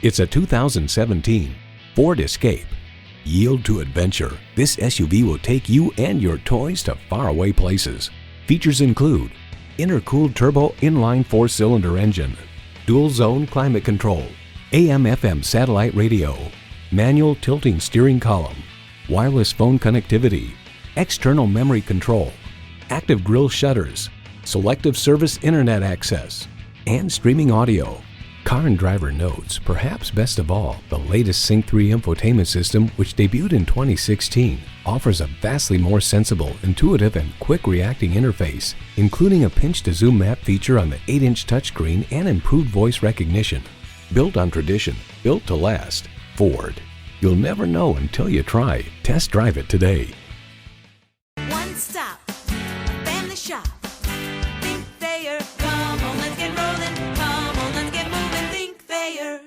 It's a 2017 Ford Escape. Yield to adventure. This SUV will take you and your toys to faraway places. Features include intercooled turbo inline 4-cylinder engine, dual zone climate control, AM/FM satellite radio, manual tilting steering column, wireless phone connectivity, external memory control, active grille shutters, selective service internet access, and streaming audio. Car and Driver notes, perhaps best of all, the latest Sync 3 infotainment system, which debuted in 2016, offers a vastly more sensible, intuitive, and quick-reacting interface, including a pinch-to-zoom map feature on the 8-inch touchscreen and improved voice recognition. Built on tradition, built to last. Ford. You'll never know until you try. Test drive it today. One stop, family shop. Think Thayer. Come on, let's get rolling. Come on, let's get moving. Think Thayer.